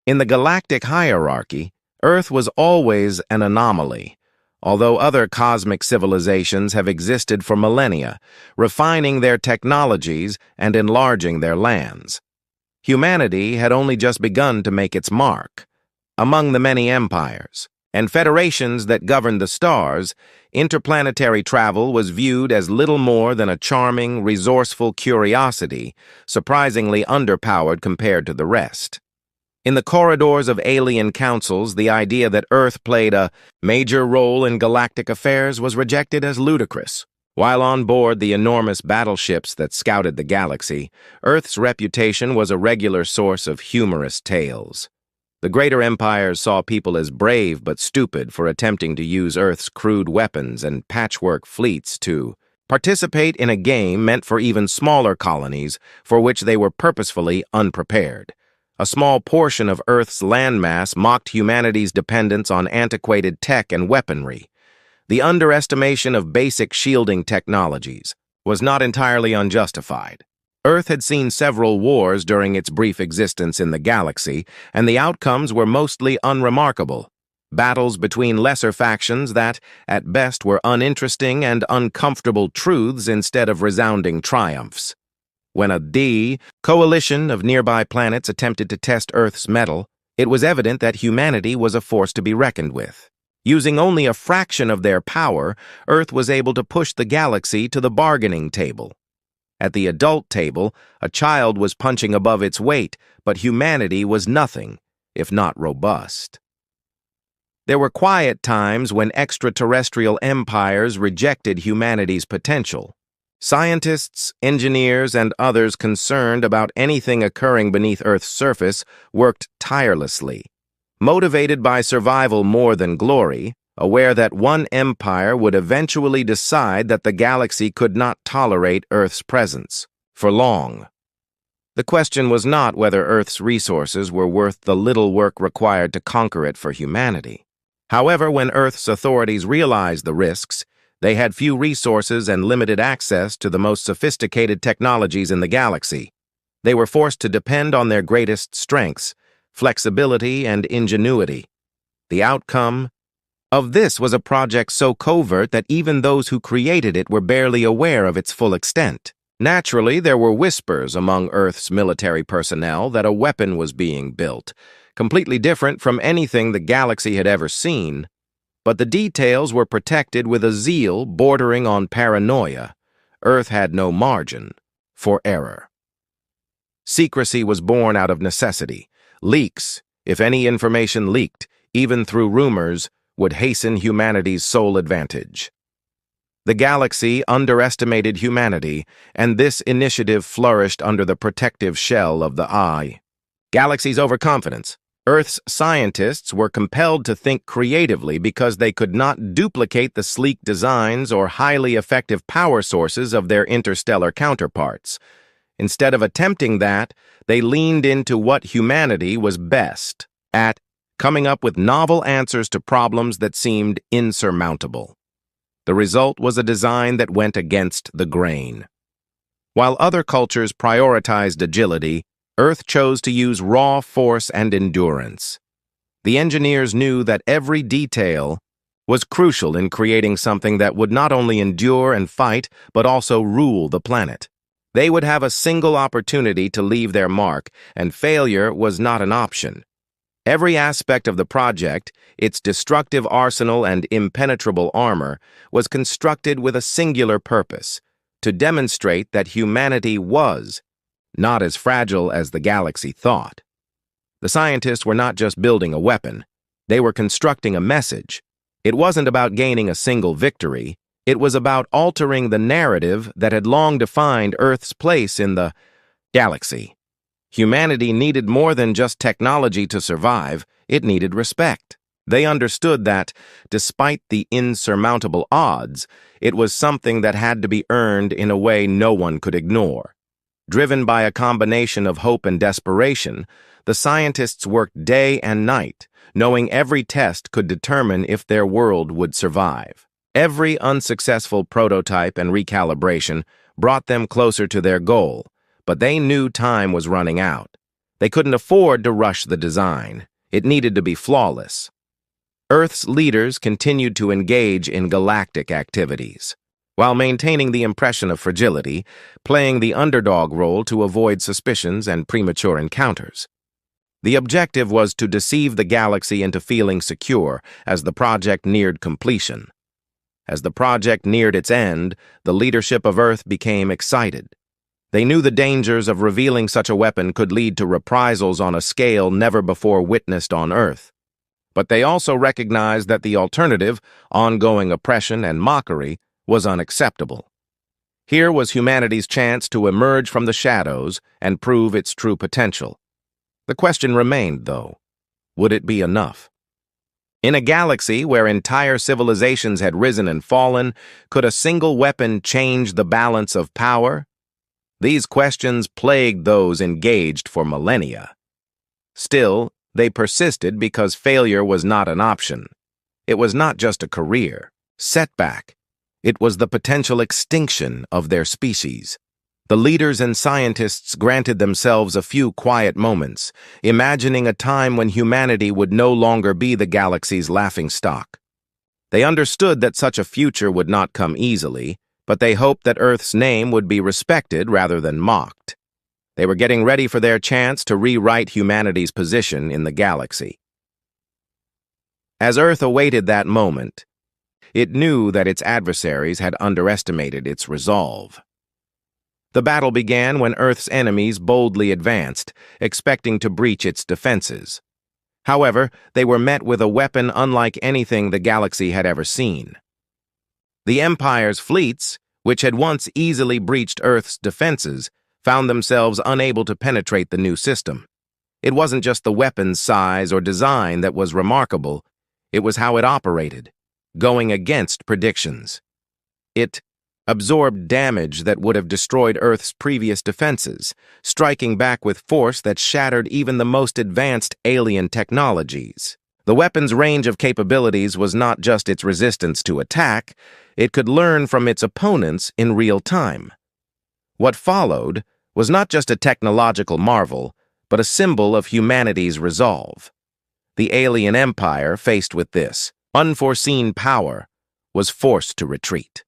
In the galactic hierarchy, Earth was always an anomaly, although other cosmic civilizations have existed for millennia, refining their technologies and enlarging their lands. Humanity had only just begun to make its mark. Among the many empires and federations that governed the stars, interplanetary travel was viewed as little more than a charming, resourceful curiosity, surprisingly underpowered compared to the rest. In the corridors of alien councils, the idea that Earth played a major role in galactic affairs was rejected as ludicrous. While on board the enormous battleships that scouted the galaxy, Earth's reputation was a regular source of humorous tales. The greater empires saw people as brave but stupid for attempting to use Earth's crude weapons and patchwork fleets to participate in a game meant for even smaller colonies for which they were purposefully unprepared. A small portion of Earth's landmass mocked humanity's dependence on antiquated tech and weaponry. The underestimation of basic shielding technologies was not entirely unjustified. Earth had seen several wars during its brief existence in the galaxy, and the outcomes were mostly unremarkable. Battles between lesser factions that, at best, were uninteresting and uncomfortable truths instead of resounding triumphs. When a coalition of nearby planets attempted to test Earth's mettle, it was evident that humanity was a force to be reckoned with. Using only a fraction of their power, Earth was able to push the galaxy to the bargaining table. At the adult table, a child was punching above its weight, but humanity was nothing, if not robust. There were quiet times when extraterrestrial empires rejected humanity's potential. Scientists, engineers, and others concerned about anything occurring beneath Earth's surface worked tirelessly. Motivated by survival more than glory, aware that one empire would eventually decide that the galaxy could not tolerate Earth's presence for long. The question was not whether Earth's resources were worth the little work required to conquer it for humanity. However, when Earth's authorities realized the risks, they had few resources and limited access to the most sophisticated technologies in the galaxy. They were forced to depend on their greatest strengths, flexibility and ingenuity. The outcome of this was a project so covert that even those who created it were barely aware of its full extent. Naturally, there were whispers among Earth's military personnel that a weapon was being built, completely different from anything the galaxy had ever seen. But the details were protected with a zeal bordering on paranoia. Earth had no margin for error. Secrecy was born out of necessity. Leaks, if any information leaked, even through rumors, would hasten humanity's sole advantage. The galaxy underestimated humanity, and this initiative flourished under the protective shell of the Eye. Galaxy's overconfidence. Earth's scientists were compelled to think creatively because they could not duplicate the sleek designs or highly effective power sources of their interstellar counterparts. Instead of attempting that, they leaned into what humanity was best at, coming up with novel answers to problems that seemed insurmountable. The result was a design that went against the grain. While other cultures prioritized agility, Earth chose to use raw force and endurance. The engineers knew that every detail was crucial in creating something that would not only endure and fight, but also rule the planet. They would have a single opportunity to leave their mark, and failure was not an option. Every aspect of the project, its destructive arsenal and impenetrable armor, was constructed with a singular purpose: to demonstrate that humanity was not as fragile as the galaxy thought. The scientists were not just building a weapon. They were constructing a message. It wasn't about gaining a single victory. It was about altering the narrative that had long defined Earth's place in the galaxy. Humanity needed more than just technology to survive. It needed respect. They understood that, despite the insurmountable odds, it was something that had to be earned in a way no one could ignore. Driven by a combination of hope and desperation, the scientists worked day and night, knowing every test could determine if their world would survive. Every unsuccessful prototype and recalibration brought them closer to their goal, but they knew time was running out. They couldn't afford to rush the design. It needed to be flawless. Earth's leaders continued to engage in galactic activities, while maintaining the impression of fragility, playing the underdog role to avoid suspicions and premature encounters. The objective was to deceive the galaxy into feeling secure as the project neared completion. As the project neared its end, the leadership of Earth became excited. They knew the dangers of revealing such a weapon could lead to reprisals on a scale never before witnessed on Earth. But they also recognized that the alternative, ongoing oppression and mockery, was unacceptable. Here was humanity's chance to emerge from the shadows and prove its true potential. The question remained, though, would it be enough? In a galaxy where entire civilizations had risen and fallen, could a single weapon change the balance of power? These questions plagued those engaged for millennia. Still, they persisted because failure was not an option. It was not just a career setback. It was the potential extinction of their species. The leaders and scientists granted themselves a few quiet moments, imagining a time when humanity would no longer be the galaxy's laughingstock. They understood that such a future would not come easily, but they hoped that Earth's name would be respected rather than mocked. They were getting ready for their chance to rewrite humanity's position in the galaxy. As Earth awaited that moment, it knew that its adversaries had underestimated its resolve. The battle began when Earth's enemies boldly advanced, expecting to breach its defenses. However, they were met with a weapon unlike anything the galaxy had ever seen. The Empire's fleets, which had once easily breached Earth's defenses, found themselves unable to penetrate the new system. It wasn't just the weapon's size or design that was remarkable, it was how it operated, going against predictions. It absorbed damage that would have destroyed Earth's previous defenses, striking back with force that shattered even the most advanced alien technologies. The weapon's range of capabilities was not just its resistance to attack, it could learn from its opponents in real time. What followed was not just a technological marvel, but a symbol of humanity's resolve. The alien empire, faced with this unforeseen power, was forced to retreat.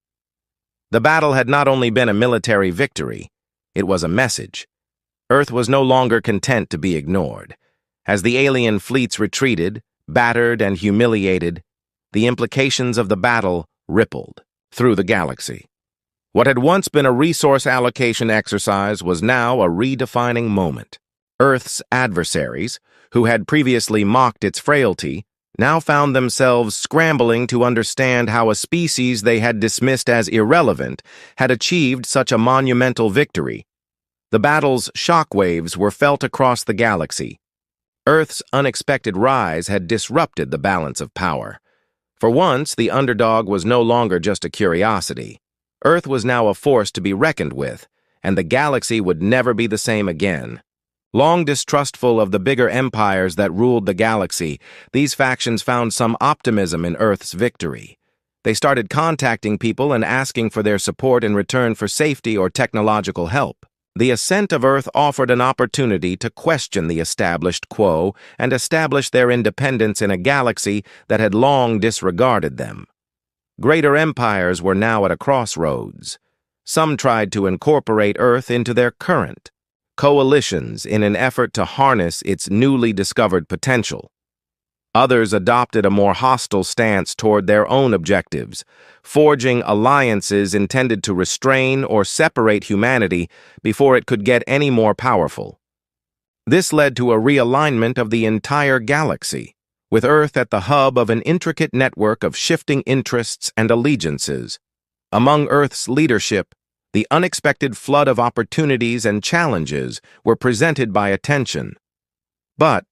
The battle had not only been a military victory, it was a message. Earth was no longer content to be ignored. As the alien fleets retreated, battered and humiliated, the implications of the battle rippled through the galaxy. What had once been a resource allocation exercise was now a redefining moment. Earth's adversaries, who had previously mocked its frailty, now found themselves scrambling to understand how a species they had dismissed as irrelevant had achieved such a monumental victory. The battle's shockwaves were felt across the galaxy. Earth's unexpected rise had disrupted the balance of power. For once, the underdog was no longer just a curiosity. Earth was now a force to be reckoned with, and the galaxy would never be the same again. Long distrustful of the bigger empires that ruled the galaxy, these factions found some optimism in Earth's victory. They started contacting people and asking for their support in return for safety or technological help. The ascent of Earth offered an opportunity to question the established quo and establish their independence in a galaxy that had long disregarded them. Greater empires were now at a crossroads. Some tried to incorporate Earth into their current coalitions in an effort to harness its newly discovered potential. Others adopted a more hostile stance toward their own objectives, forging alliances intended to restrain or separate humanity before it could get any more powerful. This led to a realignment of the entire galaxy, with Earth at the hub of an intricate network of shifting interests and allegiances. Among Earth's leadership, the unexpected flood of opportunities and challenges were presented by attention. But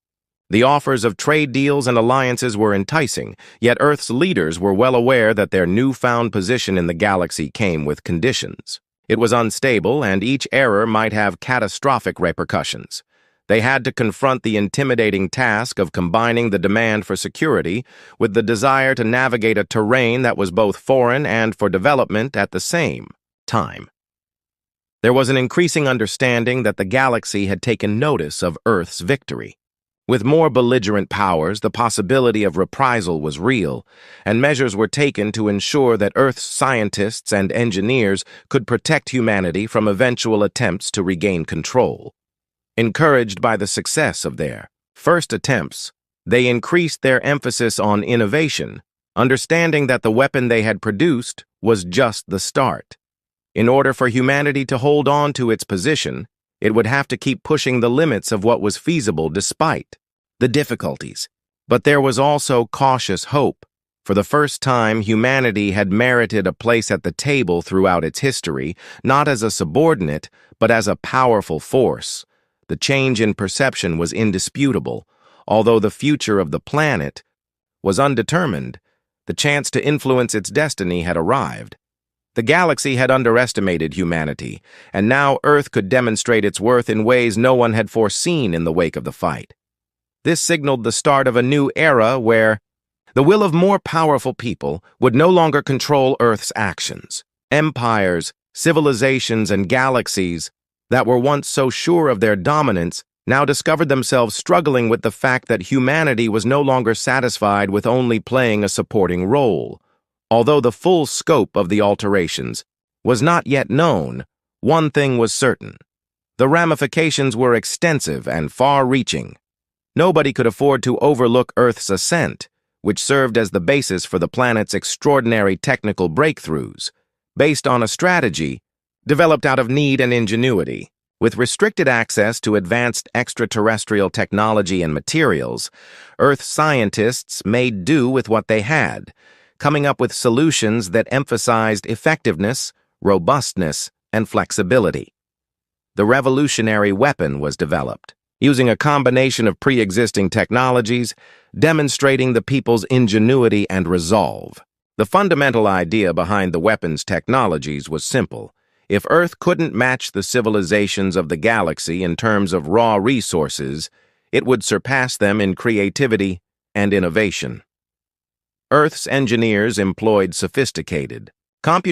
the offers of trade deals and alliances were enticing, yet Earth's leaders were well aware that their newfound position in the galaxy came with conditions. It was unstable, and each error might have catastrophic repercussions. They had to confront the intimidating task of combining the demand for security with the desire to navigate a terrain that was both foreign and for development at the same time. There was an increasing understanding that the galaxy had taken notice of Earth's victory. With more belligerent powers, the possibility of reprisal was real, and measures were taken to ensure that Earth's scientists and engineers could protect humanity from eventual attempts to regain control. Encouraged by the success of their first attempts, they increased their emphasis on innovation, understanding that the weapon they had produced was just the start. In order for humanity to hold on to its position, it would have to keep pushing the limits of what was feasible despite the difficulties. But there was also cautious hope. For the first time, humanity had merited a place at the table throughout its history, not as a subordinate, but as a powerful force. The change in perception was indisputable. Although the future of the planet was undetermined, the chance to influence its destiny had arrived. The galaxy had underestimated humanity, and now Earth could demonstrate its worth in ways no one had foreseen in the wake of the fight. This signaled the start of a new era where the will of more powerful people would no longer control Earth's actions. Empires, civilizations, and galaxies that were once so sure of their dominance now discovered themselves struggling with the fact that humanity was no longer satisfied with only playing a supporting role. Although the full scope of the alterations was not yet known, one thing was certain. The ramifications were extensive and far-reaching. Nobody could afford to overlook Earth's ascent, which served as the basis for the planet's extraordinary technical breakthroughs, based on a strategy developed out of need and ingenuity. With restricted access to advanced extraterrestrial technology and materials, Earth scientists made do with what they had, coming up with solutions that emphasized effectiveness, robustness, and flexibility. The revolutionary weapon was developed, using a combination of pre-existing technologies, demonstrating the people's ingenuity and resolve. The fundamental idea behind the weapon's technologies was simple. If Earth couldn't match the civilizations of the galaxy in terms of raw resources, it would surpass them in creativity and innovation. Earth's engineers employed sophisticated, computational